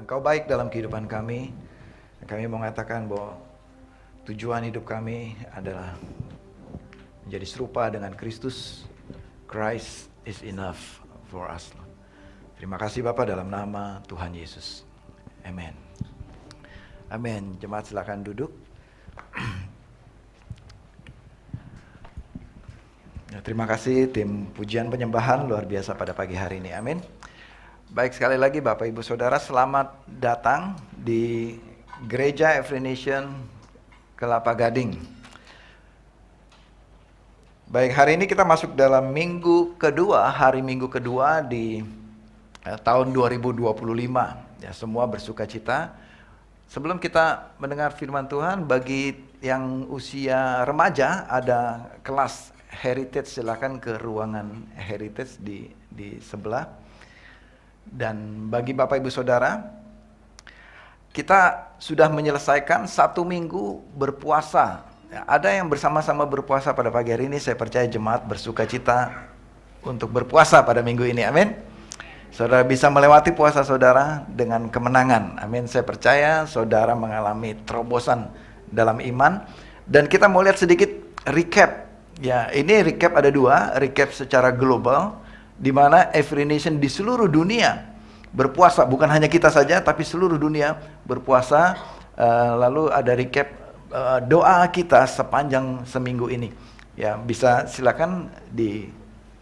Engkau baik dalam kehidupan kami. Kami mau mengatakan bahwa tujuan hidup kami adalah menjadi serupa dengan Kristus. Christ is enough for us. Terima kasih Bapak dalam nama Tuhan Yesus. Amin. Amin. Jemaat silakan duduk. Ya, terima kasih tim pujian penyembahan luar biasa pada pagi hari ini. Amin. Baik, sekali lagi Bapak Ibu Saudara, selamat datang di Gereja Every Nation Kelapa Gading. Baik, hari ini kita masuk dalam hari minggu kedua di tahun 2025. Ya, semua bersukacita. Sebelum kita mendengar firman Tuhan, bagi yang usia remaja ada kelas Heritage, silakan ke ruangan Heritage di sebelah. Dan bagi Bapak Ibu Saudara, kita sudah menyelesaikan 1 minggu berpuasa. Ya, ada yang bersama-sama berpuasa pada pagi hari ini. Saya percaya jemaat bersukacita untuk berpuasa pada minggu ini. Amin. Saudara bisa melewati puasa saudara dengan kemenangan. Amin. Saya percaya saudara mengalami terobosan dalam iman. Dan kita mau lihat sedikit recap. Ya, ini recap ada 2, recap secara global, di mana Every Nation di seluruh dunia berpuasa, bukan hanya kita saja, tapi seluruh dunia berpuasa. Lalu ada recap doa kita sepanjang seminggu ini. Ya, bisa silakan di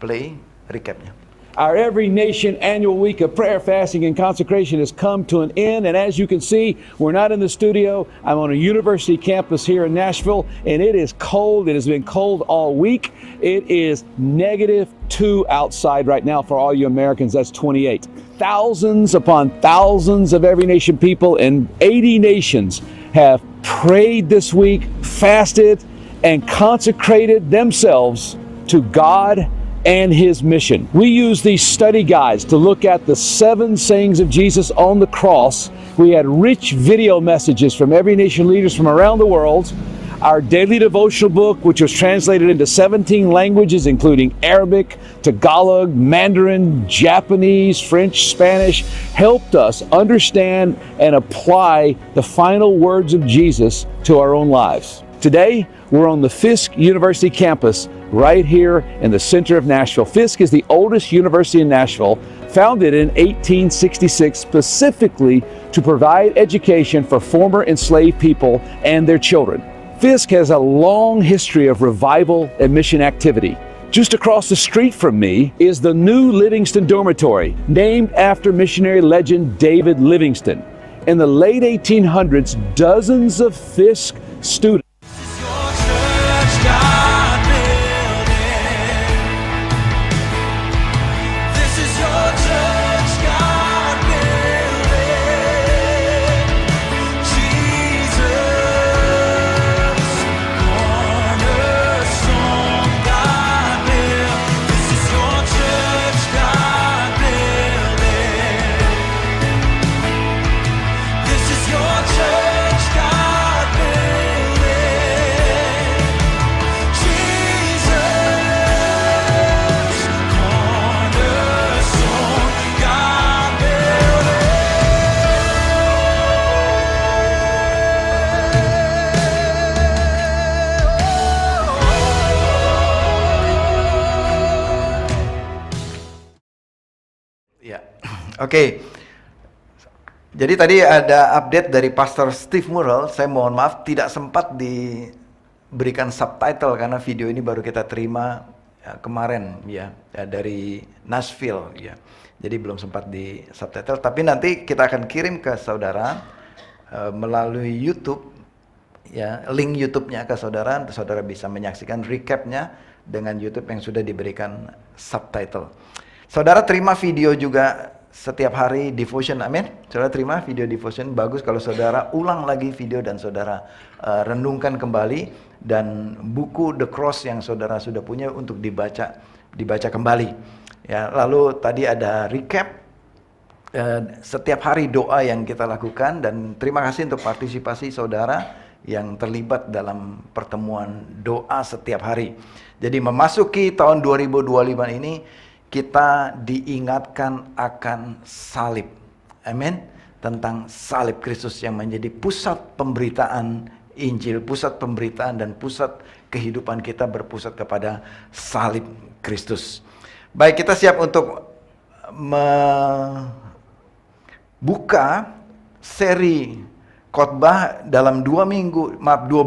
play recapnya. Our Every Nation annual week of prayer, fasting, and consecration has come to an end. And as you can see, we're not in the studio. I'm on a university campus here in Nashville, and it is cold. It has been cold all week. It is -2 outside right now for all you Americans. That's 28. Thousands upon thousands of Every Nation people in 80 nations have prayed this week, fasted, and consecrated themselves to God and His mission. We use these study guides to look at the 7 sayings of Jesus on the cross. We had rich video messages from Every Nation leaders from around the world. Our daily devotional book, which was translated into 17 languages, including Arabic, Tagalog, Mandarin, Japanese, French, Spanish, helped us understand and apply the final words of Jesus to our own lives. Today, we're on the Fisk University campus right here in the center of Nashville. Fisk is the oldest university in Nashville, founded in 1866 specifically to provide education for former enslaved people and their children. Fisk has a long history of revival and mission activity. Just across the street from me is the new Livingston Dormitory, named after missionary legend David Livingston. In the late 1800s, dozens of Fisk students Oke. Jadi tadi ada update dari Pastor Steve Murrell. Saya mohon maaf tidak sempat diberikan subtitle karena video ini baru kita terima kemarin ya dari Nashville ya. Jadi belum sempat di subtitle, tapi nanti kita akan kirim ke saudara melalui YouTube ya, link YouTube-nya ke saudara. Saudara bisa menyaksikan recapnya dengan YouTube yang sudah diberikan subtitle. Saudara terima video juga setiap hari devotion, amin. Saudara terima video devotion, bagus kalau saudara ulang lagi video dan saudara renungkan kembali, dan buku The Cross yang saudara sudah punya untuk dibaca kembali. Ya, lalu tadi ada recap setiap hari doa yang kita lakukan, dan terima kasih untuk partisipasi saudara yang terlibat dalam pertemuan doa setiap hari. Jadi memasuki tahun 2025 ini kita diingatkan akan salib. Amin. tentang salib Kristus yang menjadi pusat pemberitaan Injil, pusat pemberitaan dan pusat kehidupan kita berpusat kepada salib Kristus. Baik, kita siap untuk membuka seri khotbah dalam 2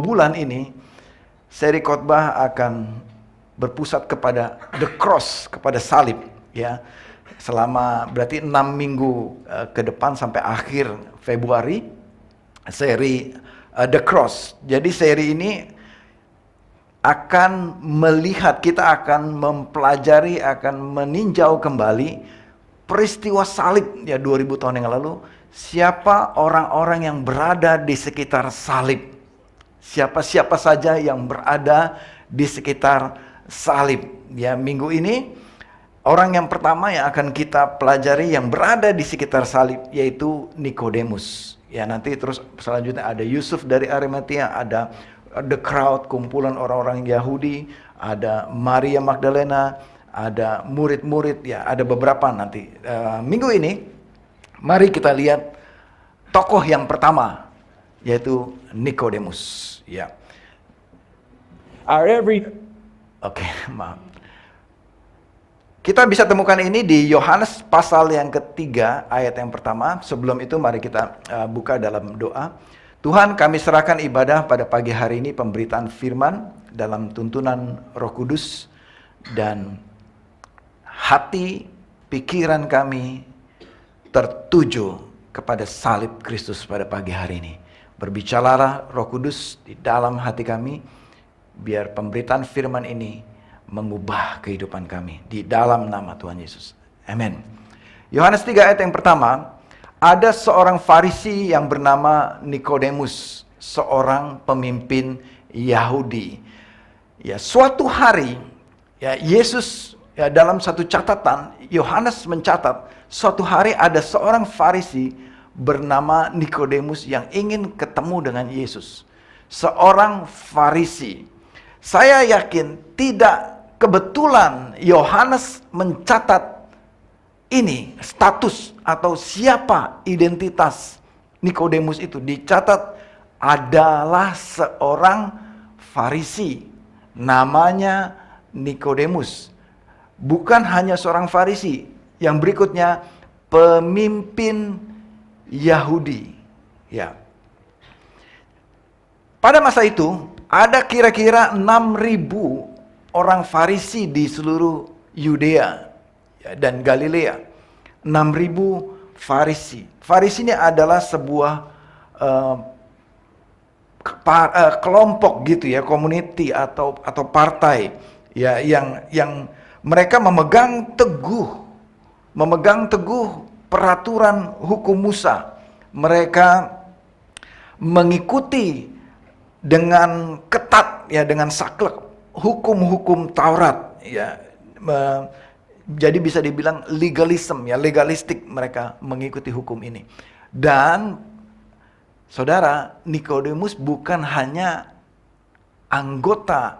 bulan ini. Seri khotbah akan berpusat kepada the cross, kepada salib, ya. Selama berarti 6 minggu ke depan sampai akhir Februari, seri the cross. Jadi seri ini akan melihat, kita akan mempelajari, akan meninjau kembali peristiwa salib ya 2000 tahun yang lalu. Siapa orang-orang yang berada di sekitar salib? Siapa-siapa saja yang berada di sekitar salib. Ya, minggu ini orang yang pertama yang akan kita pelajari yang berada di sekitar salib yaitu Nikodemus. Ya, nanti terus selanjutnya ada Yusuf dari Arimatea, ada the crowd, kumpulan orang-orang Yahudi, ada Maria Magdalena, ada murid-murid, ya ada beberapa nanti. Minggu ini mari kita lihat tokoh yang pertama yaitu Nikodemus. Ya. Oke, maaf. Kita bisa temukan ini di Yohanes pasal yang ketiga ayat yang pertama. Sebelum itu mari kita buka dalam doa. Tuhan, kami serahkan ibadah pada pagi hari ini, pemberitaan firman dalam tuntunan Roh Kudus, dan hati pikiran kami tertuju kepada salib Kristus pada pagi hari ini. Berbicaralah Roh Kudus di dalam hati kami, biar pemberitaan firman ini mengubah kehidupan kami di dalam nama Tuhan Yesus. Amin. Yohanes 3 ayat yang pertama, ada seorang Farisi yang bernama Nikodemus, seorang pemimpin Yahudi. Ya, suatu hari ya Yesus, ya dalam satu catatan Yohanes mencatat, suatu hari ada seorang Farisi bernama Nikodemus yang ingin ketemu dengan Yesus. Seorang Farisi. Saya yakin tidak kebetulan Yohanes mencatat ini status atau siapa identitas Nikodemus itu. Dicatat adalah seorang Farisi, namanya Nikodemus. Bukan hanya seorang Farisi, yang berikutnya pemimpin Yahudi. Ya. Pada masa itu ada kira-kira 6.000 orang Farisi di seluruh Yudea dan Galilea. 6.000 Farisi. Farisi ini adalah sebuah kelompok gitu ya, community atau partai ya yang mereka memegang teguh peraturan hukum Musa. Mereka mengikuti dengan ketat ya, dengan saklek hukum-hukum Taurat ya. Jadi bisa dibilang legalism ya, legalistik, mereka mengikuti hukum ini. Dan saudara, Nikodemus bukan hanya anggota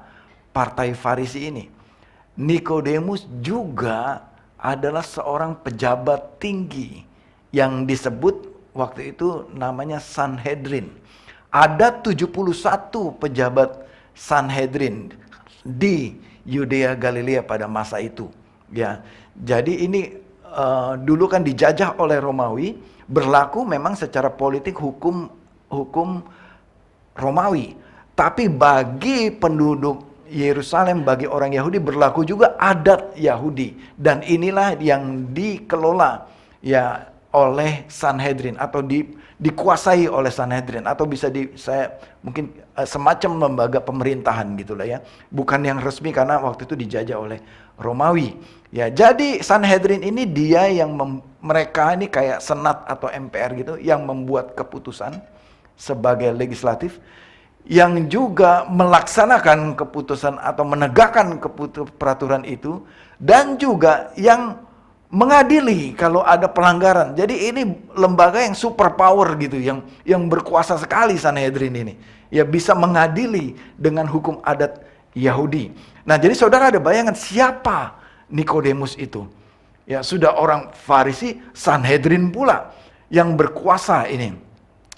partai Farisi ini. Nikodemus juga adalah seorang pejabat tinggi yang disebut waktu itu namanya Sanhedrin. Ada 71 pejabat Sanhedrin di Yudea Galilea pada masa itu. Ya, jadi ini dulu kan dijajah oleh Romawi, berlaku memang secara politik hukum Romawi. Tapi bagi penduduk Yerusalem, bagi orang Yahudi berlaku juga adat Yahudi, dan inilah yang dikelola ya oleh Sanhedrin atau dikuasai oleh Sanhedrin, atau bisa saya mungkin semacam lembaga pemerintahan gitulah ya, bukan yang resmi karena waktu itu dijajah oleh Romawi. Ya, jadi Sanhedrin ini dia yang mereka ini kayak senat atau MPR gitu yang membuat keputusan sebagai legislatif, yang juga melaksanakan keputusan atau menegakkan peraturan itu, dan juga yang mengadili kalau ada pelanggaran. Jadi ini lembaga yang super power gitu, yang berkuasa sekali Sanhedrin ini. Ya, bisa mengadili dengan hukum adat Yahudi. Nah, jadi saudara ada bayangan siapa Nikodemus itu? Ya, sudah orang Farisi, Sanhedrin pula. yang berkuasa ini.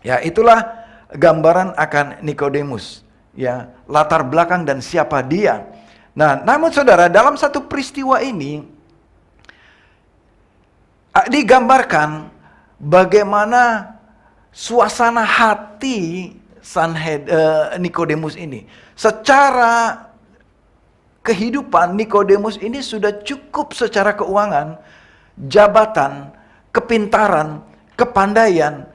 Ya, itulah gambaran akan Nikodemus. Ya, latar belakang dan siapa dia. Nah, namun saudara, dalam satu peristiwa ini digambarkan bagaimana suasana hati Nikodemus ini. Secara kehidupan Nikodemus ini sudah cukup secara keuangan, jabatan, kepintaran, kepandaian,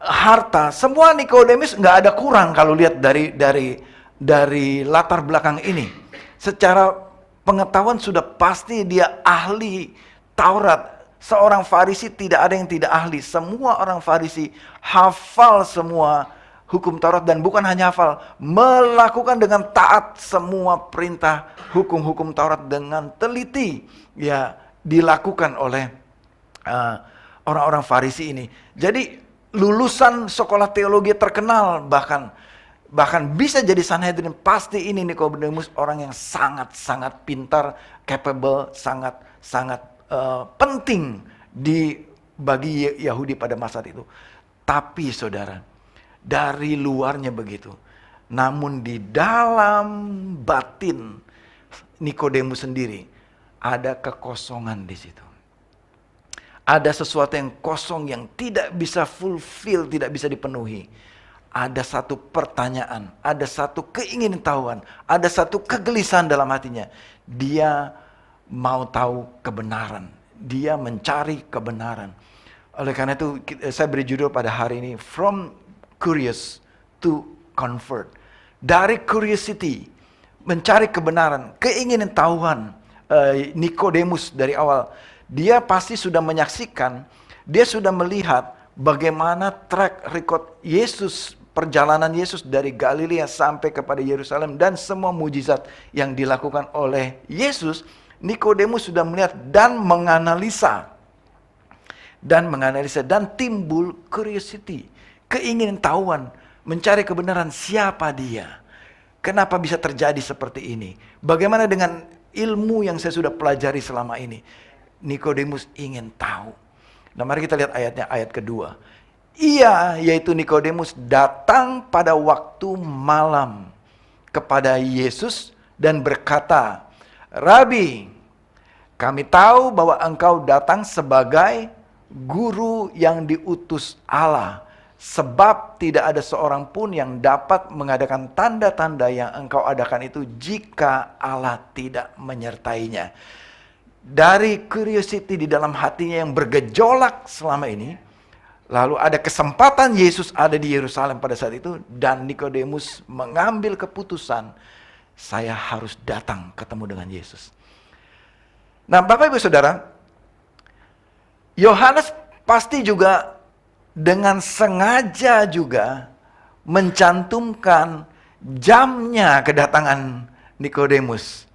harta, semua Nikodemus nggak ada kurang kalau lihat dari latar belakang ini. Secara pengetahuan sudah pasti dia ahli Taurat. Seorang Farisi tidak ada yang tidak ahli. Semua orang Farisi hafal semua hukum Taurat, dan bukan hanya hafal, melakukan dengan taat semua perintah hukum-hukum Taurat dengan teliti. Ya, dilakukan oleh orang-orang Farisi ini. Jadi lulusan sekolah teologi terkenal, bahkan bisa jadi Sanhedrin. Pasti ini Nikodemus orang yang sangat-sangat pintar, capable, sangat penting bagi Yahudi pada masa itu. Tapi saudara, dari luarnya begitu, namun di dalam batin Nikodemus sendiri ada kekosongan di situ. Ada sesuatu yang kosong yang tidak bisa fulfill, tidak bisa dipenuhi. Ada satu pertanyaan, ada satu keingintahuan, ada satu kegelisahan dalam hatinya. Dia mau tahu kebenaran, dia mencari kebenaran. Oleh karena itu saya beri judul pada hari ini, From Curious to Convert. Dari curiosity, mencari kebenaran, keingintahuan Nikodemus dari awal. Dia pasti sudah menyaksikan, dia sudah melihat bagaimana track record Yesus, perjalanan Yesus dari Galilea sampai kepada Yerusalem, dan semua mujizat yang dilakukan oleh Yesus. Nikodemus sudah melihat dan menganalisa, dan timbul curiosity, keingintahuan, mencari kebenaran, siapa dia, kenapa bisa terjadi seperti ini, bagaimana dengan ilmu yang saya sudah pelajari selama ini. Nikodemus ingin tahu. Nah, mari kita lihat ayatnya, ayat kedua. Ia, yaitu Nikodemus, datang pada waktu malam kepada Yesus dan berkata, Rabi, kami tahu bahwa engkau datang sebagai guru yang diutus Allah, sebab tidak ada seorang pun yang dapat mengadakan tanda-tanda yang engkau adakan itu jika Allah tidak menyertainya. Dari curiosity di dalam hatinya yang bergejolak selama ini, lalu ada kesempatan Yesus ada di Yerusalem pada saat itu, dan Nikodemus mengambil keputusan, saya harus datang ketemu dengan Yesus. Nah, Bapak Ibu Saudara, Yohanes pasti juga dengan sengaja juga mencantumkan jamnya kedatangan Nikodemus.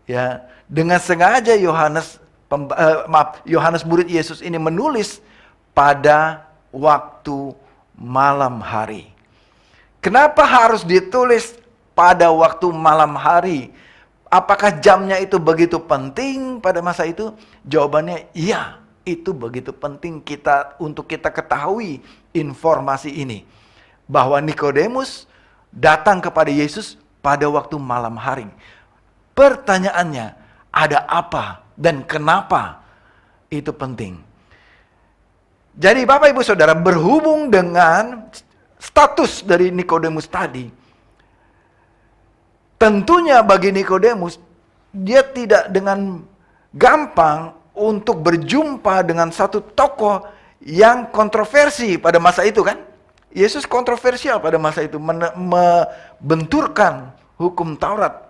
Ya, dengan sengaja Yohanes murid Yesus ini menulis pada waktu malam hari. Kenapa harus ditulis pada waktu malam hari? Apakah jamnya itu begitu penting pada masa itu? Jawabannya iya, itu begitu penting untuk kita ketahui informasi ini. Bahwa Nikodemus datang kepada Yesus pada waktu malam hari. Pertanyaannya, ada apa dan kenapa itu penting? Jadi Bapak Ibu Saudara, berhubung dengan status dari Nikodemus tadi, tentunya bagi Nikodemus, dia tidak dengan gampang untuk berjumpa dengan satu tokoh yang kontroversi pada masa itu kan. Yesus kontroversial pada masa itu, membenturkan hukum Taurat.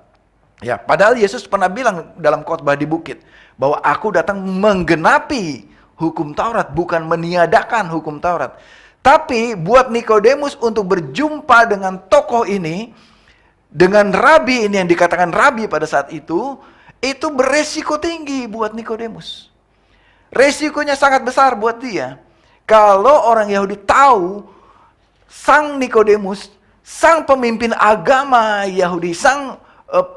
Ya, padahal Yesus pernah bilang dalam khotbah di bukit bahwa aku datang menggenapi hukum Taurat, bukan meniadakan hukum Taurat. Tapi buat Nikodemus untuk berjumpa dengan tokoh ini, dengan rabi ini yang dikatakan rabi pada saat itu beresiko tinggi buat Nikodemus. Resikonya sangat besar buat dia. Kalau orang Yahudi tahu sang Nikodemus, sang pemimpin agama Yahudi, sang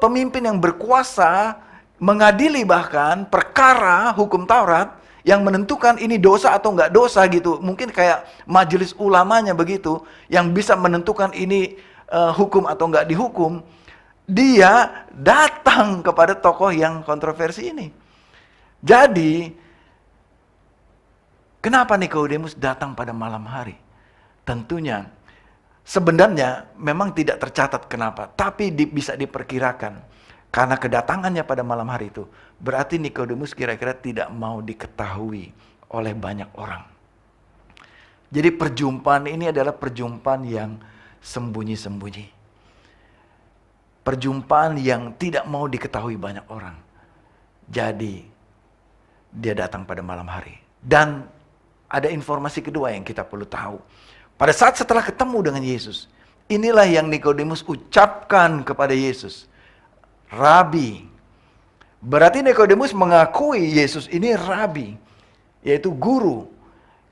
pemimpin yang berkuasa mengadili bahkan perkara hukum Taurat, Yang menentukan ini dosa atau nggak dosa gitu. Mungkin kayak majelis ulamanya begitu, yang bisa menentukan ini hukum atau nggak dihukum. Dia datang kepada tokoh yang kontroversi ini. Jadi, kenapa Nikodemus datang pada malam hari? Tentunya, sebenarnya memang tidak tercatat kenapa, tapi bisa diperkirakan. Karena kedatangannya pada malam hari itu, berarti Nikodemus kira-kira tidak mau diketahui oleh banyak orang. Jadi perjumpaan ini adalah perjumpaan yang sembunyi-sembunyi. Perjumpaan yang tidak mau diketahui banyak orang. Jadi, dia datang pada malam hari. Dan ada informasi kedua yang kita perlu tahu. Pada saat setelah ketemu dengan Yesus, inilah yang Nikodemus ucapkan kepada Yesus. Rabi. Berarti Nikodemus mengakui Yesus ini Rabi, yaitu guru.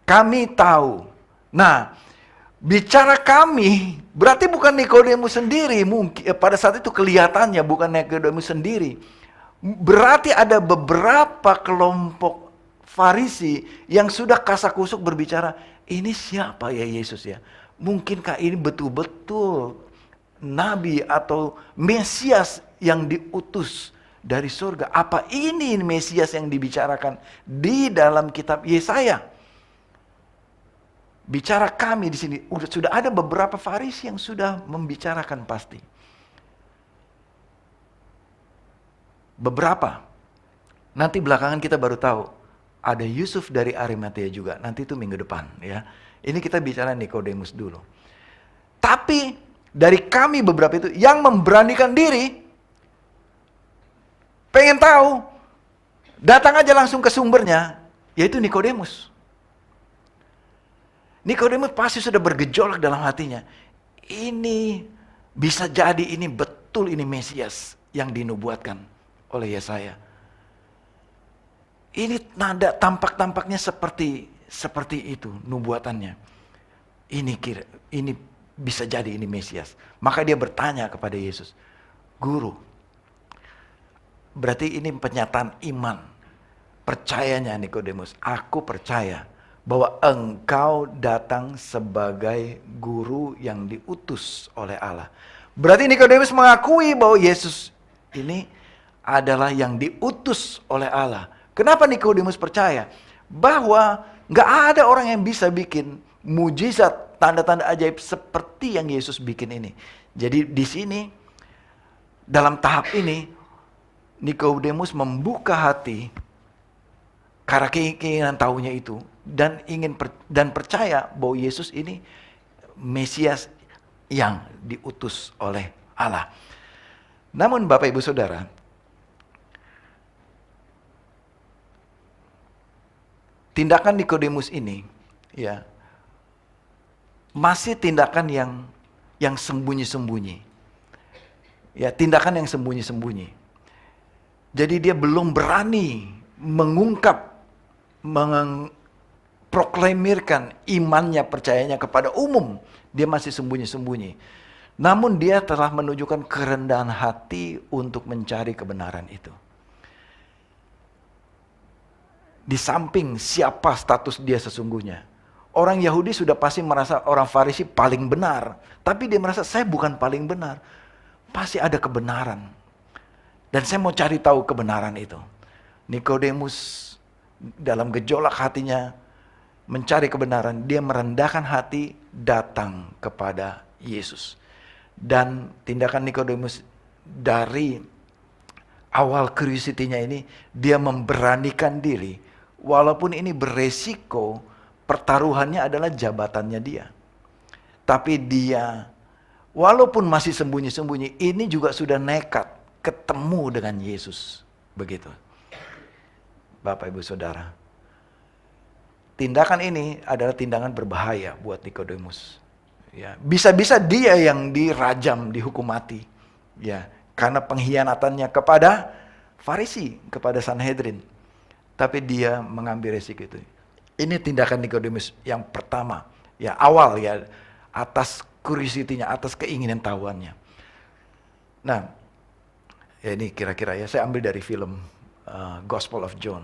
Kami tahu. Nah, bicara kami, berarti bukan Nikodemus sendiri. Mungkin pada saat itu kelihatannya bukan Nikodemus sendiri. Berarti ada beberapa kelompok Farisi yang sudah kasak-kusuk berbicara, ini siapa ya Yesus ya? Mungkinkah ini betul-betul Nabi atau Mesias yang diutus dari surga? Apa ini Mesias yang dibicarakan di dalam kitab Yesaya? Bicara kami di sini, sudah ada beberapa Farisi yang sudah membicarakan pasti. Beberapa. Nanti belakangan kita baru tahu. Ada Yusuf dari Arimatea juga. Nanti itu minggu depan ya. Ini kita bicara Nikodemus dulu. Tapi dari kami beberapa itu yang memberanikan diri. Pengen tahu. Datang aja langsung ke sumbernya. Yaitu Nikodemus. Nikodemus pasti sudah bergejolak dalam hatinya. Ini bisa jadi ini betul ini Mesias yang dinubuatkan oleh Yesaya. Ini nada tampak-tampaknya seperti itu nubuatannya. Ini bisa jadi ini Mesias. Maka dia bertanya kepada Yesus, Guru, berarti ini pernyataan iman. Percayanya Nikodemus, aku percaya bahwa engkau datang sebagai guru yang diutus oleh Allah. Berarti Nikodemus mengakui bahwa Yesus ini adalah yang diutus oleh Allah. Kenapa Nikodemus percaya? Bahwa nggak ada orang yang bisa bikin mujizat, tanda-tanda ajaib seperti yang Yesus bikin ini. Jadi di sini, dalam tahap ini, Nikodemus membuka hati karena keinginan tahunya itu dan percaya bahwa Yesus ini Mesias yang diutus oleh Allah. Namun Bapak Ibu Saudara, tindakan Nikodemus ini ya masih tindakan yang sembunyi-sembunyi. Ya, tindakan yang sembunyi-sembunyi. Jadi dia belum berani proklamirkan imannya, percayanya kepada umum. Dia masih sembunyi-sembunyi. Namun dia telah menunjukkan kerendahan hati untuk mencari kebenaran itu. Di samping siapa status dia sesungguhnya. Orang Yahudi sudah pasti merasa orang Farisi paling benar. Tapi dia merasa saya bukan paling benar. Pasti ada kebenaran. Dan saya mau cari tahu kebenaran itu. Nikodemus dalam gejolak hatinya mencari kebenaran. Dia merendahkan hati datang kepada Yesus. Dan tindakan Nikodemus dari awal curiosity-nya ini, dia memberanikan diri. Walaupun ini beresiko, pertaruhannya adalah jabatannya dia. Tapi dia, walaupun masih sembunyi-sembunyi, ini juga sudah nekat ketemu dengan Yesus. Begitu. Bapak Ibu Saudara. Tindakan ini adalah tindakan berbahaya buat Nikodemus. Ya, bisa-bisa dia yang dirajam, dihukum mati. Ya, karena pengkhianatannya kepada Farisi, kepada Sanhedrin. Tapi dia mengambil resiko itu. Ini tindakan Nikodemus yang pertama, ya awal ya, atas curiosity-nya, atas keinginan tahuannya. Nah, ya ini kira-kira ya, saya ambil dari film Gospel of John.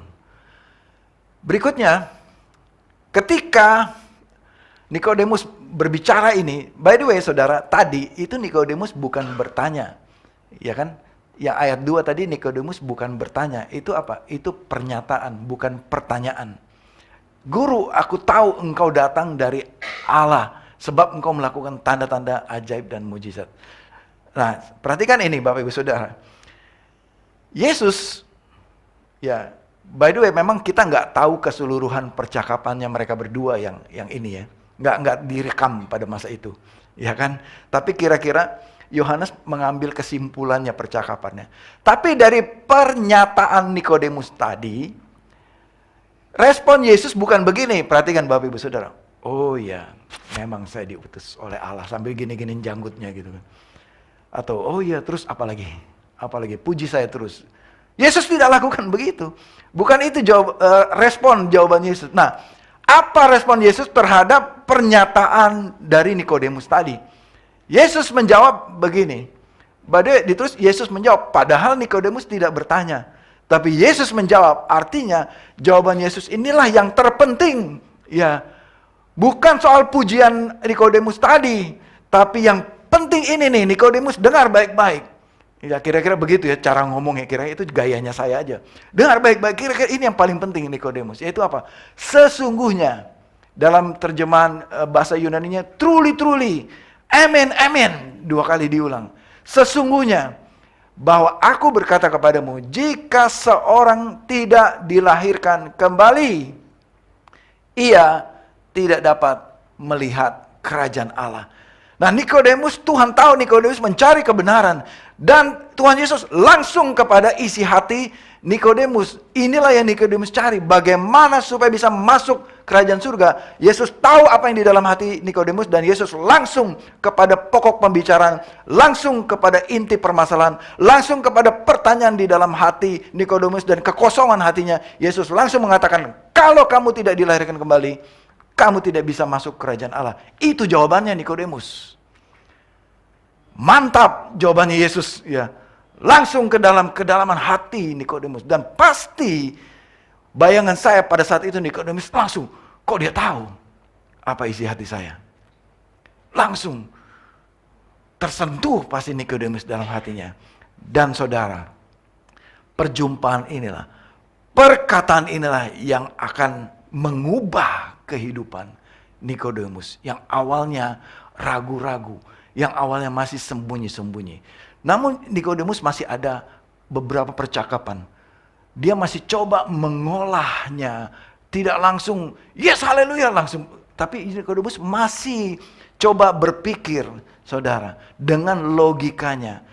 Berikutnya, ketika Nikodemus berbicara ini, by the way saudara, tadi itu Nikodemus bukan bertanya. Ya kan? Yang ayat 2 tadi Nikodemus bukan bertanya. Itu apa? Itu pernyataan, bukan pertanyaan. Guru, aku tahu engkau datang dari Allah, sebab engkau melakukan tanda-tanda ajaib dan mujizat. Nah, perhatikan ini Bapak Ibu Saudara. Yesus, ya, by the way, memang kita nggak tahu keseluruhan percakapannya mereka berdua yang ini ya. Nggak direkam pada masa itu, ya kan? Tapi kira-kira Yohanes mengambil kesimpulannya percakapannya. Tapi dari pernyataan Nikodemus tadi, respon Yesus bukan begini. Perhatikan Bapak Ibu Saudara. Oh ya, memang saya diutus oleh Allah, sambil gini-gini janggutnya gitu kan. Atau oh iya, terus apa lagi? Apalagi puji saya terus. Yesus tidak lakukan begitu. Bukan itu respon jawaban Yesus. Nah, apa respon Yesus terhadap pernyataan dari Nikodemus tadi? Yesus menjawab begini. Terus Yesus menjawab, padahal Nikodemus tidak bertanya. Tapi Yesus menjawab, artinya jawaban Yesus inilah yang terpenting. Ya, bukan soal pujian Nikodemus tadi, tapi yang penting ini nih, Nikodemus dengar baik-baik. Ya kira-kira begitu ya cara ngomongnya, kira-kira itu gayanya saya aja. Dengar baik-baik, kira-kira ini yang paling penting Nikodemus, yaitu apa? Sesungguhnya, dalam terjemahan bahasa Yunaninya, truly, amen, amen, 2 kali diulang. Sesungguhnya, bahwa aku berkata kepadamu, jika seorang tidak dilahirkan kembali, ia tidak dapat melihat kerajaan Allah. Nah, Nikodemus, Tuhan tahu Nikodemus mencari kebenaran, dan Tuhan Yesus langsung kepada isi hati Nikodemus. Inilah yang Nikodemus cari, bagaimana supaya bisa masuk kerajaan surga. Yesus tahu apa yang di dalam hati Nikodemus, dan Yesus langsung kepada pokok pembicaraan, langsung kepada inti permasalahan, langsung kepada pertanyaan di dalam hati Nikodemus dan kekosongan hatinya. Yesus langsung mengatakan, kalau kamu tidak dilahirkan kembali, kamu tidak bisa masuk kerajaan Allah. Itu jawabannya Nikodemus. Mantap jawabannya Yesus, ya. Langsung ke dalam kedalaman hati Nikodemus, dan pasti bayangan saya pada saat itu Nikodemus langsung, kok dia tahu apa isi hati saya? Langsung tersentuh pasti Nikodemus dalam hatinya. Dan saudara, perjumpaan inilah, perkataan inilah yang akan mengubah kehidupan Nikodemus yang awalnya ragu-ragu, yang awalnya masih sembunyi-sembunyi. Namun Nikodemus masih ada beberapa percakapan. Dia masih coba mengolahnya, tidak langsung yes haleluya langsung, tapi Nikodemus masih coba berpikir, saudara, dengan logikanya.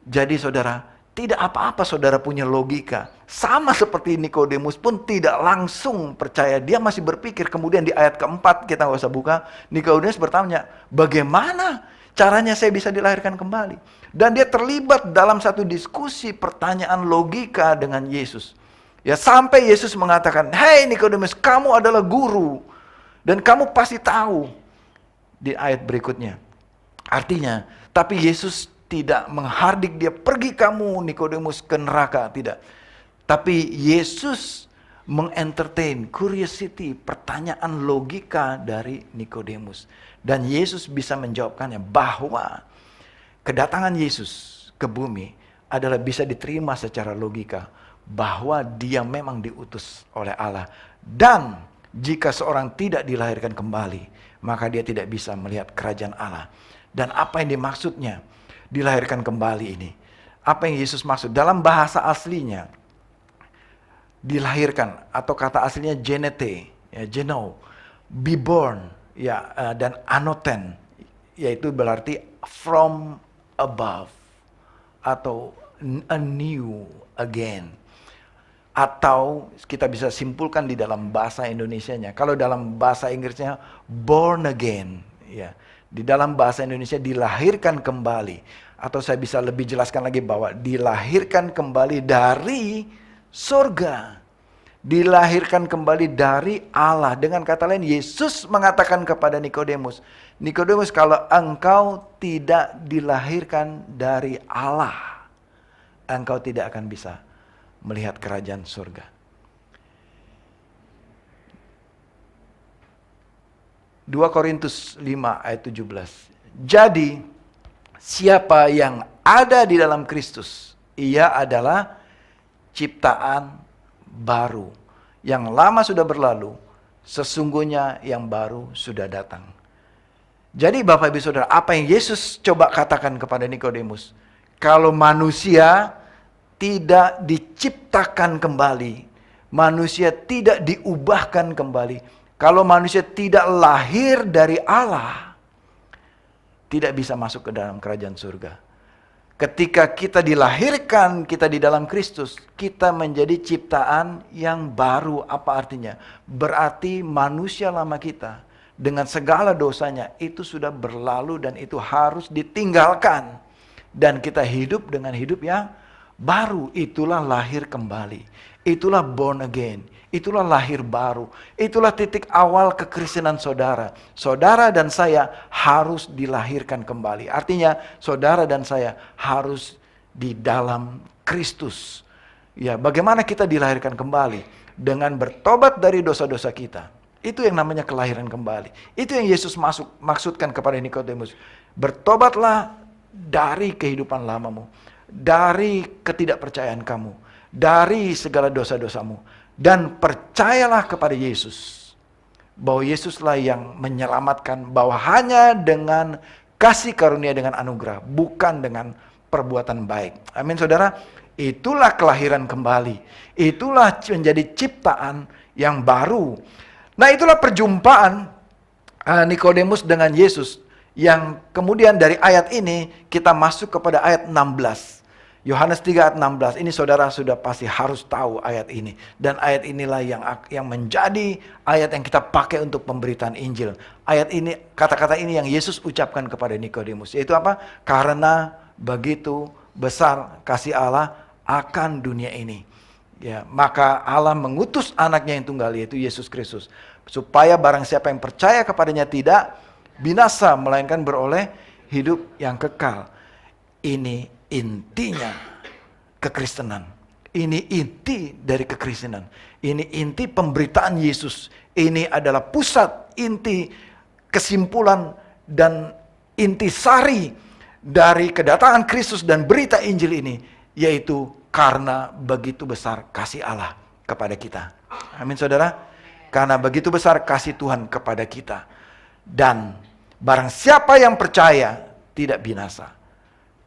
Jadi saudara, tidak apa-apa saudara punya logika. Sama seperti Nikodemus pun tidak langsung percaya. Dia masih berpikir. Kemudian di ayat keempat, kita nggak usah buka, Nikodemus bertanya, bagaimana caranya saya bisa dilahirkan kembali? Dan dia terlibat dalam satu diskusi pertanyaan logika dengan Yesus. Ya, sampai Yesus mengatakan, "Hei Nikodemus, kamu adalah guru dan kamu pasti tahu." Di ayat berikutnya. Artinya, tapi Yesus tidak menghardik dia, pergi kamu Nikodemus ke neraka, tidak. Tapi Yesus mengentertain curiosity, pertanyaan logika dari Nikodemus. Dan Yesus bisa menjawabkannya bahwa kedatangan Yesus ke bumi adalah bisa diterima secara logika, bahwa dia memang diutus oleh Allah. Dan jika seorang tidak dilahirkan kembali, maka dia tidak bisa melihat kerajaan Allah. Dan apa yang dimaksudnya dilahirkan kembali ini? Apa yang Yesus maksud? Dalam bahasa aslinya, dilahirkan atau kata aslinya genete, ya, geno, be born, ya, dan anoten, yaitu berarti from above atau anew again. Atau kita bisa simpulkan di dalam bahasa Indonesianya. Kalau dalam bahasa Inggrisnya born again, ya. Di dalam bahasa Indonesia dilahirkan kembali. Atau saya bisa lebih jelaskan lagi bahwa dilahirkan kembali dari surga. Dilahirkan kembali dari Allah. Dengan kata lain, Yesus mengatakan kepada Nikodemus, Nikodemus, kalau engkau tidak dilahirkan dari Allah, engkau tidak akan bisa melihat kerajaan surga. 2 Korintus 5 ayat 17. Jadi, siapa yang ada di dalam Kristus, ia adalah ciptaan baru. Yang lama sudah berlalu, sesungguhnya yang baru sudah datang. Jadi Bapak Ibu Saudara, apa yang Yesus coba katakan kepada Nikodemus? Kalau manusia tidak diciptakan kembali, manusia tidak diubahkan kembali, kalau manusia tidak lahir dari Allah, tidak bisa masuk ke dalam kerajaan surga. Ketika kita dilahirkan, kita di dalam Kristus, kita menjadi ciptaan yang baru. Apa artinya? Berarti manusia lama kita dengan segala dosanya itu sudah berlalu dan itu harus ditinggalkan. Dan kita hidup dengan hidup yang baru. Itulah lahir kembali. Itulah born again. Itulah lahir baru. Itulah titik awal kekristenan saudara. Saudara dan saya harus dilahirkan kembali. Artinya saudara dan saya harus di dalam Kristus. Ya, bagaimana kita dilahirkan kembali? Dengan bertobat dari dosa-dosa kita. Itu yang namanya kelahiran kembali. Itu yang Yesus maksudkan kepada Nikodemus. Bertobatlah dari kehidupan lamamu, dari ketidakpercayaan kamu, dari segala dosa-dosamu, dan percayalah kepada Yesus. Bahwa Yesuslah yang menyelamatkan, bahwa hanya dengan kasih karunia, dengan anugerah, bukan dengan perbuatan baik. Amin saudara. Itulah kelahiran kembali. Itulah menjadi ciptaan yang baru. Nah, itulah perjumpaan Nikodemus dengan Yesus, yang kemudian dari ayat ini kita masuk kepada ayat 16. Yohanes 3 ayat 16. Ini saudara sudah pasti harus tahu ayat ini. Dan ayat inilah yang menjadi ayat yang kita pakai untuk pemberitaan Injil. Ayat ini, kata-kata ini yang Yesus ucapkan kepada Nikodemus, yaitu apa? Karena begitu besar kasih Allah akan dunia ini. Ya, maka Allah mengutus anaknya yang tunggal, yaitu Yesus Kristus, supaya barang siapa yang percaya kepadanya tidak binasa, melainkan beroleh hidup yang kekal. Ini intinya kekristenan. Ini inti dari kekristenan. Ini inti pemberitaan Yesus. Ini adalah pusat, inti, kesimpulan, dan intisari dari kedatangan Kristus dan berita Injil ini, yaitu karena begitu besar kasih Allah kepada kita. Amin saudara. Karena begitu besar kasih Tuhan kepada kita. Dan barang siapa yang percaya tidak binasa.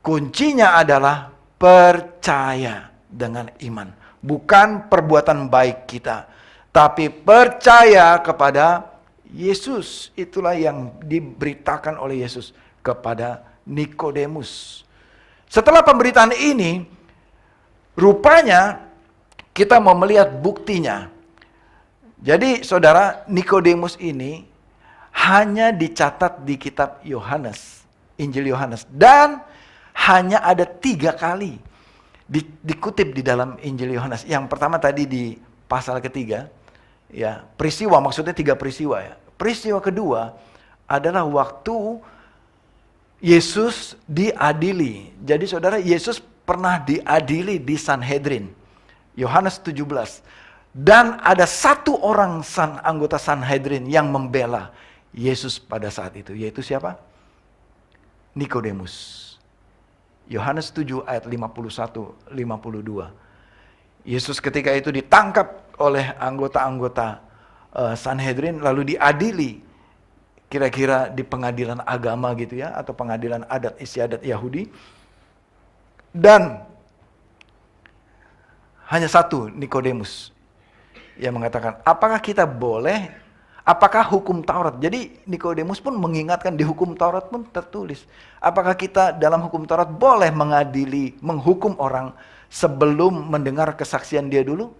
Kuncinya adalah percaya dengan iman. Bukan perbuatan baik kita, tapi percaya kepada Yesus. Itulah yang diberitakan oleh Yesus kepada Nikodemus. Setelah pemberitaan ini, rupanya kita mau melihat buktinya. Jadi saudara, Nikodemus ini hanya dicatat di kitab Yohanes, Injil Yohanes, dan hanya ada 3 kali dikutip di dalam Injil Yohanes. Yang pertama tadi di pasal ketiga, ya, peristiwa, maksudnya 3 peristiwa ya. Peristiwa kedua adalah waktu Yesus diadili. Jadi saudara, Yesus pernah diadili di Sanhedrin. Yohanes 17. Dan ada 1 orang anggota Sanhedrin yang membela Yesus pada saat itu. Yaitu siapa? Nikodemus. Yohanes 7 ayat 51-52. Yesus ketika itu ditangkap oleh anggota-anggota Sanhedrin, lalu diadili. Kira-kira di pengadilan agama gitu ya, atau pengadilan adat istiadat Yahudi. Dan hanya 1 Nikodemus yang mengatakan, apakah kita boleh, apakah hukum Taurat? Jadi Nikodemus pun mengingatkan, di hukum Taurat pun tertulis, apakah kita dalam hukum Taurat boleh mengadili, menghukum orang sebelum mendengar kesaksian dia dulu?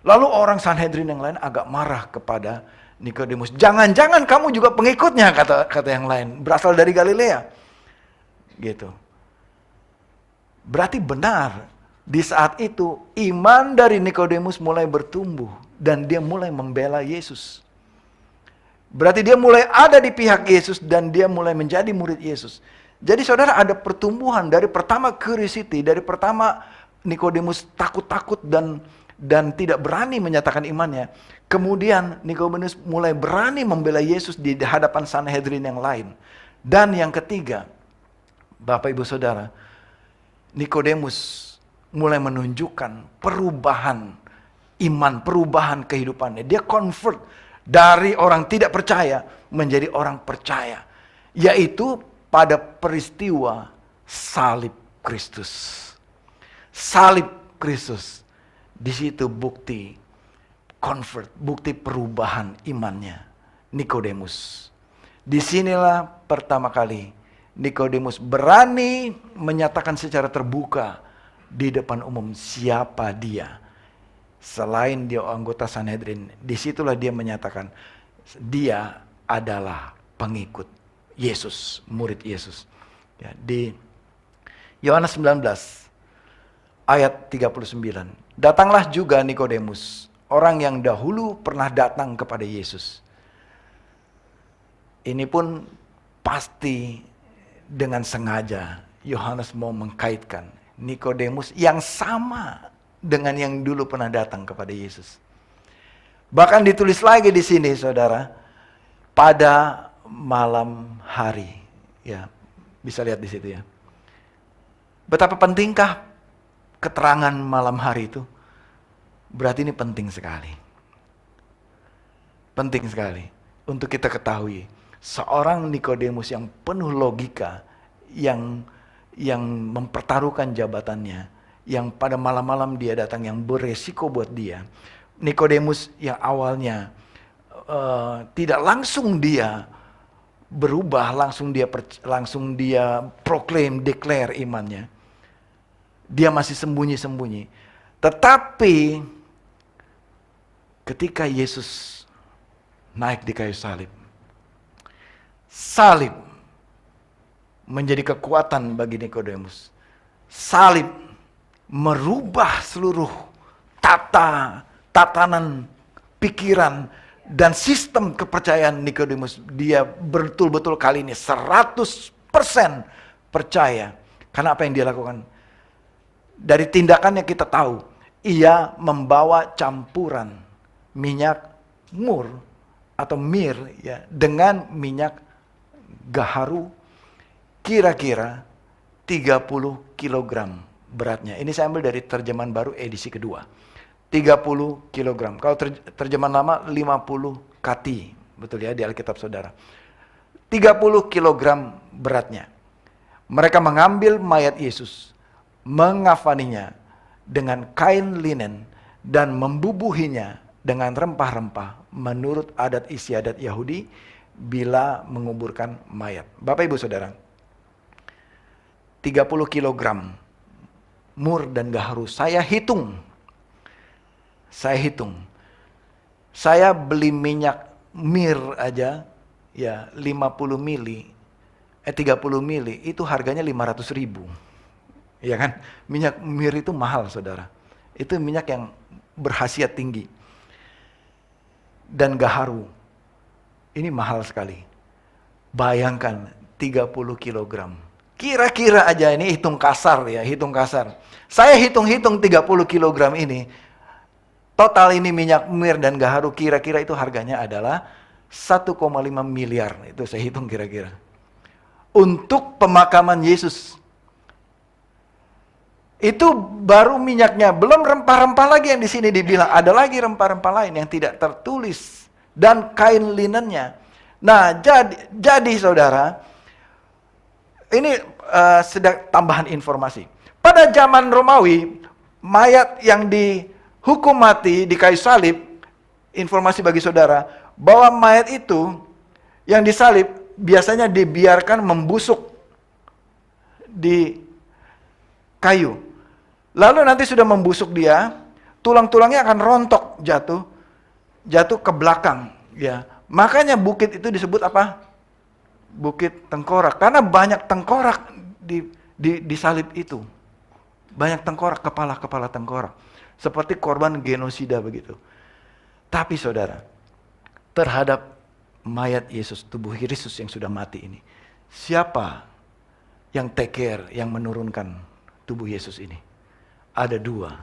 Lalu orang Sanhedrin yang lain agak marah kepada Nikodemus. Jangan-jangan kamu juga pengikutnya, kata yang lain, berasal dari Galilea. Gitu. Berarti benar, di saat itu iman dari Nikodemus mulai bertumbuh dan dia mulai membela Yesus. Berarti dia mulai ada di pihak Yesus dan dia mulai menjadi murid Yesus. Jadi saudara, ada pertumbuhan dari pertama curiosity, dari pertama Nikodemus takut-takut dan dan tidak berani menyatakan imannya. Kemudian Nikodemus mulai berani membela Yesus di hadapan Sanhedrin yang lain. Dan yang ketiga, Bapak Ibu Saudara, Nikodemus mulai menunjukkan perubahan iman, perubahan kehidupannya. Dia convert dari orang tidak percaya menjadi orang percaya, yaitu pada peristiwa salib Kristus. Salib Kristus. Di situ bukti convert, bukti perubahan imannya Nikodemus. Disinilah pertama kali Nikodemus berani menyatakan secara terbuka di depan umum siapa dia. Selain dia anggota Sanhedrin, disitulah dia menyatakan dia adalah pengikut Yesus, murid Yesus. Ya, di Yohanes 19 ayat 39. Datanglah juga Nikodemus, orang yang dahulu pernah datang kepada Yesus. Ini pun pasti dengan sengaja Yohanes mau mengkaitkan Nikodemus yang sama dengan yang dulu pernah datang kepada Yesus. Bahkan ditulis lagi di sini, saudara, pada malam hari. Ya, bisa lihat di situ ya. Betapa pentingkah keterangan malam hari itu? Berarti ini penting sekali. Penting sekali untuk kita ketahui. Seorang Nikodemus yang penuh logika, yang mempertaruhkan jabatannya, yang pada malam-malam dia datang, yang beresiko buat dia. Nikodemus yang awalnya tidak langsung dia berubah, langsung dia proclaim, declare imannya. Dia masih sembunyi-sembunyi. Tetapi ketika Yesus naik di kayu salib, salib menjadi kekuatan bagi Nikodemus. Salib merubah seluruh tatanan pikiran dan sistem kepercayaan Nikodemus. Dia betul-betul kali ini 100% percaya. Karena apa yang dia lakukan? Dari tindakannya kita tahu, ia membawa campuran minyak mur atau mir ya, dengan minyak gaharu, kira-kira 30 kg beratnya. Ini saya ambil dari terjemahan baru edisi kedua. 30 kg. Kalau terjemahan lama 50 kati. Betul ya, di Alkitab saudara. 30 kg beratnya. Mereka mengambil mayat Yesus, mengafaninya dengan kain linen dan membubuhinya dengan rempah-rempah menurut adat istiadat Yahudi bila menguburkan mayat. Bapak Ibu Saudara, 30 kg mur dan gaharu. Saya hitung. Saya beli minyak mir aja ya 50 mili, 30 mili itu harganya 500.000. Ya kan? Minyak mir itu mahal, Saudara. Itu minyak yang berkhasiat tinggi. Dan gaharu. Ini mahal sekali. Bayangkan 30 kg. Kira-kira aja ini hitung kasar ya, hitung kasar. Saya hitung-hitung 30 kg ini. Total ini minyak mir dan gaharu kira-kira itu harganya adalah 1,5 miliar. Itu saya hitung kira-kira. Untuk pemakaman Yesus. Itu baru minyaknya, belum rempah-rempah lagi yang di sini dibilang. Ada lagi rempah-rempah lain yang tidak tertulis dan kain linennya. Nah, jadi saudara, ini sedang tambahan informasi. Pada zaman Romawi, mayat yang dihukum mati di kayu salib, informasi bagi saudara, bahwa mayat itu yang disalib biasanya dibiarkan membusuk di kayu. Lalu nanti sudah membusuk dia, tulang-tulangnya akan rontok jatuh ke belakang. Ya, makanya bukit itu disebut apa? Bukit Tengkorak, karena banyak tengkorak di salib itu. Banyak tengkorak, kepala tengkorak. Seperti korban genosida begitu. Tapi saudara, terhadap mayat Yesus, tubuh Kristus yang sudah mati ini, siapa yang take care, yang menurunkan tubuh Yesus ini? Ada dua.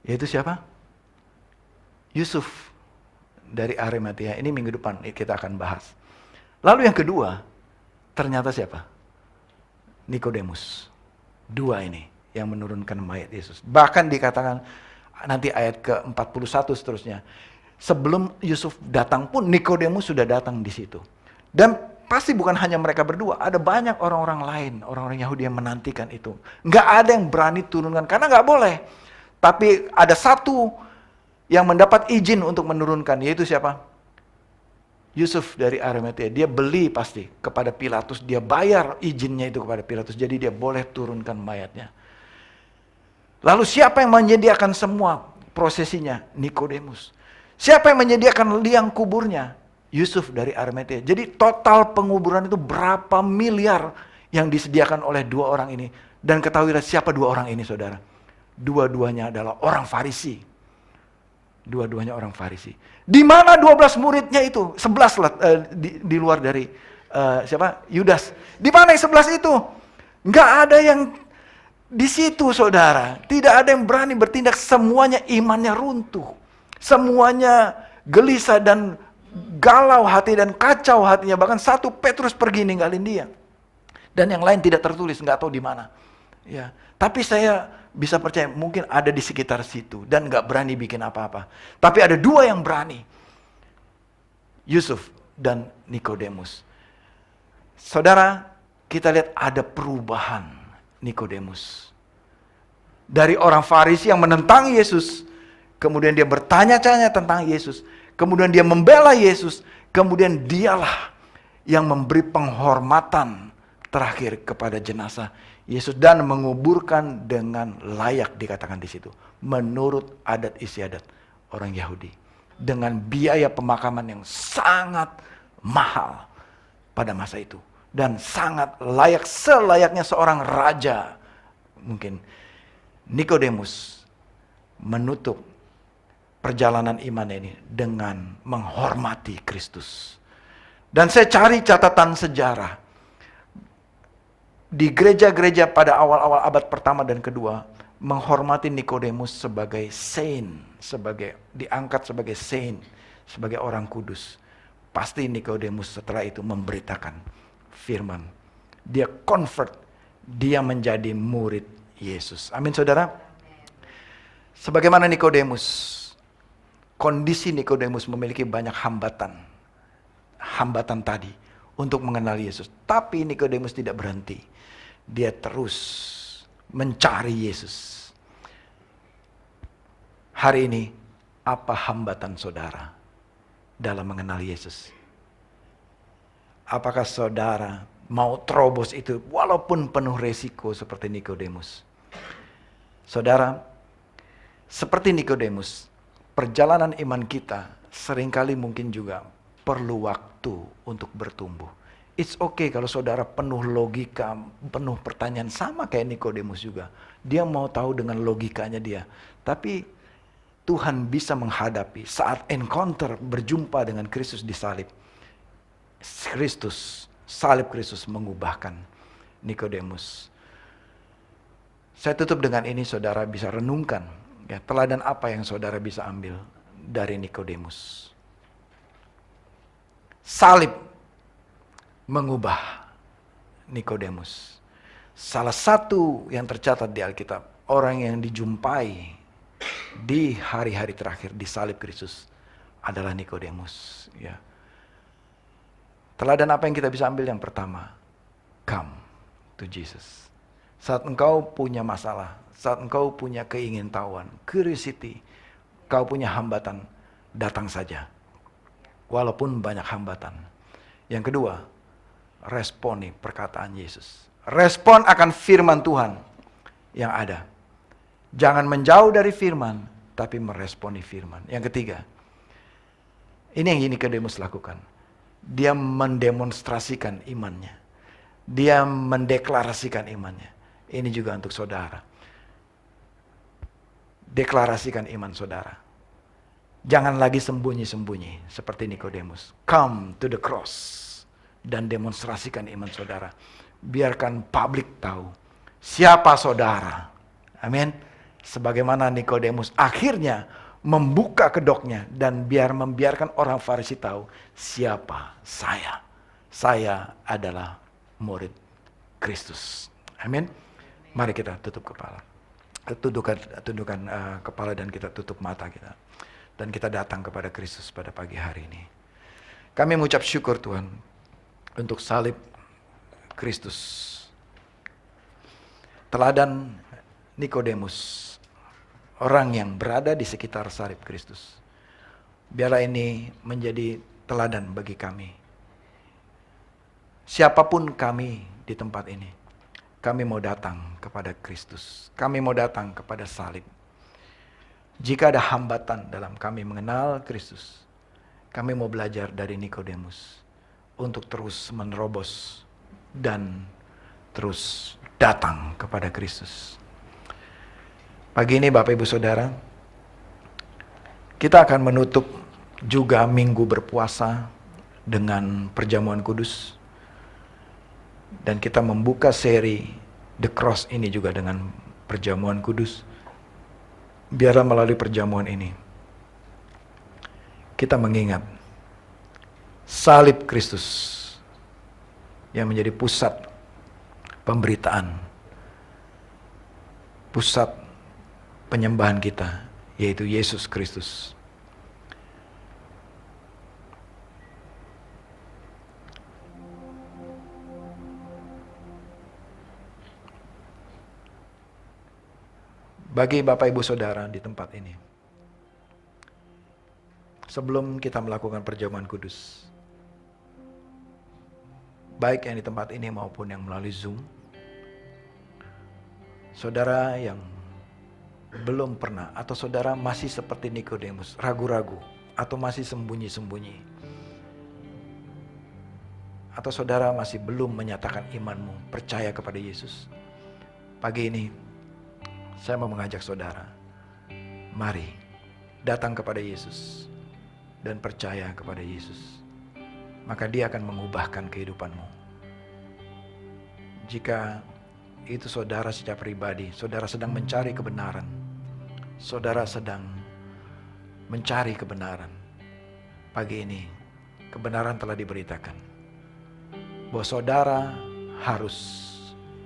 Yaitu siapa? Yusuf dari Arimatea, ini minggu depan kita akan bahas. Lalu yang kedua, ternyata siapa? Nikodemus. Dua ini yang menurunkan mayat Yesus. Bahkan dikatakan nanti ayat ke-41 seterusnya. Sebelum Yusuf datang pun Nikodemus sudah datang di situ. Dan pasti bukan hanya mereka berdua, ada banyak orang-orang lain, orang-orang Yahudi yang menantikan itu. Nggak ada yang berani turunkan, karena nggak boleh. Tapi ada satu yang mendapat izin untuk menurunkan, yaitu siapa? Yusuf dari Arimatea. Dia beli pasti kepada Pilatus, dia bayar izinnya itu kepada Pilatus, jadi dia boleh turunkan mayatnya. Lalu siapa yang menyediakan semua prosesinya? Nikodemus. Siapa yang menyediakan liang kuburnya? Yusuf dari Arimatea. Jadi total penguburan itu berapa miliar yang disediakan oleh dua orang ini. Dan ketahuilah siapa dua orang ini, saudara. Dua-duanya adalah orang Farisi. Dua-duanya orang Farisi. Di mana 12 muridnya itu? 11 lah, di luar dari siapa? Yudas. Di mana yang 11 itu? Nggak ada yang di situ, saudara. Tidak ada yang berani bertindak. Semuanya imannya runtuh. Semuanya gelisah dan galau hati dan kacau hatinya. Bahkan satu Petrus pergi ninggalin dia. Dan yang lain tidak tertulis, nggak tahu di mana. Ya, tapi saya bisa percaya mungkin ada di sekitar situ dan nggak berani bikin apa-apa. Tapi ada dua yang berani, Yusuf dan Nikodemus. Saudara, kita lihat ada perubahan Nikodemus. Dari orang Farisi yang menentang Yesus, kemudian dia bertanya-tanya tentang Yesus, kemudian dia membela Yesus, kemudian dialah yang memberi penghormatan terakhir kepada jenazah Yesus dan menguburkan dengan layak, dikatakan di situ, menurut adat istiadat orang Yahudi, dengan biaya pemakaman yang sangat mahal pada masa itu dan sangat layak, selayaknya seorang raja. Mungkin Nikodemus menutup perjalanan iman ini dengan menghormati Kristus. Dan saya cari catatan sejarah di gereja-gereja pada awal-awal abad pertama dan kedua, menghormati Nikodemus sebagai saint, diangkat sebagai saint, sebagai orang kudus. Pasti Nikodemus setelah itu memberitakan firman. Dia convert, dia menjadi murid Yesus. Amin, saudara. Sebagaimana Nikodemus, kondisi Nikodemus memiliki banyak hambatan tadi untuk mengenal Yesus. Tapi Nikodemus tidak berhenti. Dia terus mencari Yesus. Hari ini, apa hambatan saudara dalam mengenal Yesus? Apakah saudara mau terobos itu walaupun penuh resiko seperti Nikodemus? Saudara, seperti Nikodemus, perjalanan iman kita seringkali mungkin juga perlu waktu untuk bertumbuh. It's okay kalau saudara penuh logika, penuh pertanyaan, sama kayak Nikodemus juga. Dia mau tahu dengan logikanya dia. Tapi Tuhan bisa menghadapi saat encounter, berjumpa dengan Kristus di salib. Salib Kristus mengubahkan Nikodemus. Saya tutup dengan ini, saudara bisa renungkan. Ya, teladan apa yang saudara bisa ambil dari Nikodemus? Salib mengubah Nikodemus. Salah satu yang tercatat di Alkitab, orang yang dijumpai di hari-hari terakhir di salib Kristus adalah Nikodemus. Ya. Teladan apa yang kita bisa ambil? Yang pertama, come to Jesus. Saat engkau punya masalah, saat engkau punya keingintahuan, curiosity, kau punya hambatan, datang saja. Walaupun banyak hambatan. Yang kedua, responi perkataan Yesus. Respon akan firman Tuhan yang ada. Jangan menjauh dari firman, tapi meresponi firman. Yang ketiga, ini yang Nikodemus lakukan. Dia mendemonstrasikan imannya. Dia mendeklarasikan imannya. Ini juga untuk saudara. Deklarasikan iman saudara. Jangan lagi sembunyi-sembunyi seperti Nikodemus. Come to the cross. Dan demonstrasikan iman saudara. Biarkan publik tahu siapa saudara. Amin. Sebagaimana Nikodemus akhirnya membuka kedoknya dan membiarkan orang Farisi tahu siapa saya. Saya adalah murid Kristus. Amin. Mari kita tutup kepala. Tundukkan kepala dan kita tutup mata kita. Dan kita datang kepada Kristus pada pagi hari ini. Kami mengucap syukur Tuhan untuk salib Kristus. Teladan Nikodemus, orang yang berada di sekitar salib Kristus. Biarlah ini menjadi teladan bagi kami. Siapapun kami di tempat ini, kami mau datang kepada Kristus. Kami mau datang kepada salib. Jika ada hambatan dalam kami mengenal Kristus, kami mau belajar dari Nikodemus untuk terus menerobos dan terus datang kepada Kristus. Pagi ini Bapak Ibu Saudara, kita akan menutup juga minggu berpuasa dengan perjamuan kudus. Dan kita membuka seri The Cross ini juga dengan perjamuan kudus. Biarlah melalui perjamuan ini kita mengingat salib Kristus yang menjadi pusat pemberitaan, pusat penyembahan kita, yaitu Yesus Kristus. Bagi Bapak Ibu Saudara di tempat ini, sebelum kita melakukan perjamuan kudus, baik yang di tempat ini maupun yang melalui Zoom, saudara yang belum pernah atau saudara masih seperti Nikodemus, ragu-ragu atau masih sembunyi-sembunyi, atau saudara masih belum menyatakan imanmu, percaya kepada Yesus, pagi ini saya mau mengajak saudara, mari datang kepada Yesus dan percaya kepada Yesus. Maka Dia akan mengubahkan kehidupanmu. Jika itu saudara secara pribadi, saudara sedang mencari kebenaran, saudara sedang mencari kebenaran, pagi ini kebenaran telah diberitakan bahwa saudara harus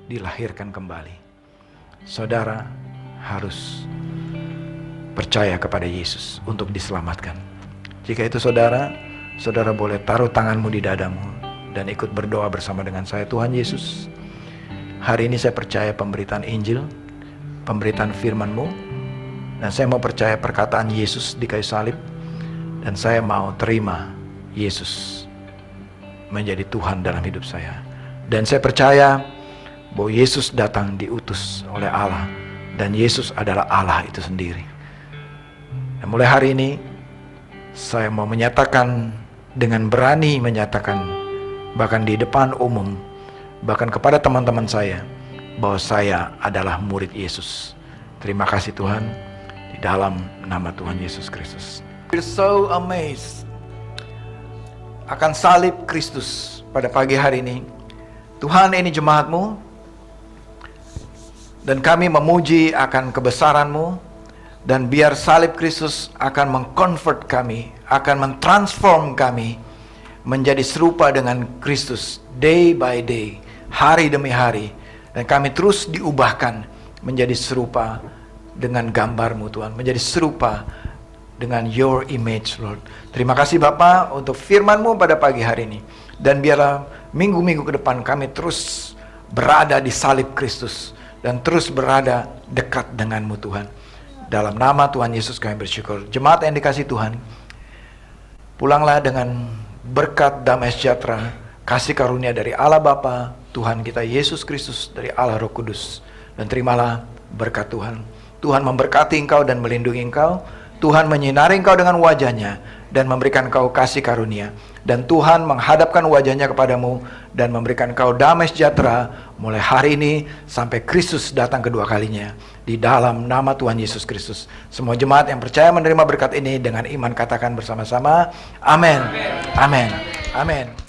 dilahirkan kembali. Saudara harus percaya kepada Yesus untuk diselamatkan. Jika itu saudara boleh taruh tanganmu di dadamu dan ikut berdoa bersama dengan saya. Tuhan Yesus, hari ini saya percaya pemberitaan Injil, pemberitaan firman-Mu, dan saya mau percaya perkataan Yesus di kayu salib, dan saya mau terima Yesus menjadi Tuhan dalam hidup saya. Dan saya percaya bahwa Yesus datang diutus oleh Allah, dan Yesus adalah Allah itu sendiri. Dan mulai hari ini saya mau menyatakan, dengan berani menyatakan, bahkan di depan umum, bahkan kepada teman-teman saya, bahwa saya adalah murid Yesus. Terima kasih Tuhan, di dalam nama Tuhan Yesus Kristus. We're so amazed akan salib Kristus pada pagi hari ini. Tuhan, ini jemaat-Mu, dan kami memuji akan kebesaran-Mu, dan biar salib Kristus akan mengconvert kami, akan mentransform kami menjadi serupa dengan Kristus day by day, hari demi hari, dan kami terus diubahkan menjadi serupa dengan gambar-Mu Tuhan, menjadi serupa dengan your image Lord. Terima kasih Bapa untuk firman-Mu pada pagi hari ini, dan biarlah minggu-minggu ke depan kami terus berada di salib Kristus dan terus berada dekat dengan-Mu Tuhan. Dalam nama Tuhan Yesus kami bersyukur. Jemaat yang dikasihi Tuhan, pulanglah dengan berkat damai sejahtera, kasih karunia dari Allah Bapa, Tuhan kita Yesus Kristus, dari Allah Roh Kudus. Dan terimalah berkat Tuhan. Tuhan memberkati engkau dan melindungi engkau. Tuhan menyinari engkau dengan wajahnya dan memberikan engkau kasih karunia. Dan Tuhan menghadapkan wajahnya kepadamu dan memberikan engkau damai sejahtera mulai hari ini sampai Kristus datang kedua kalinya. Di dalam nama Tuhan Yesus Kristus. Semua jemaat yang percaya menerima berkat ini dengan iman katakan bersama-sama, amin. Amin. Amin.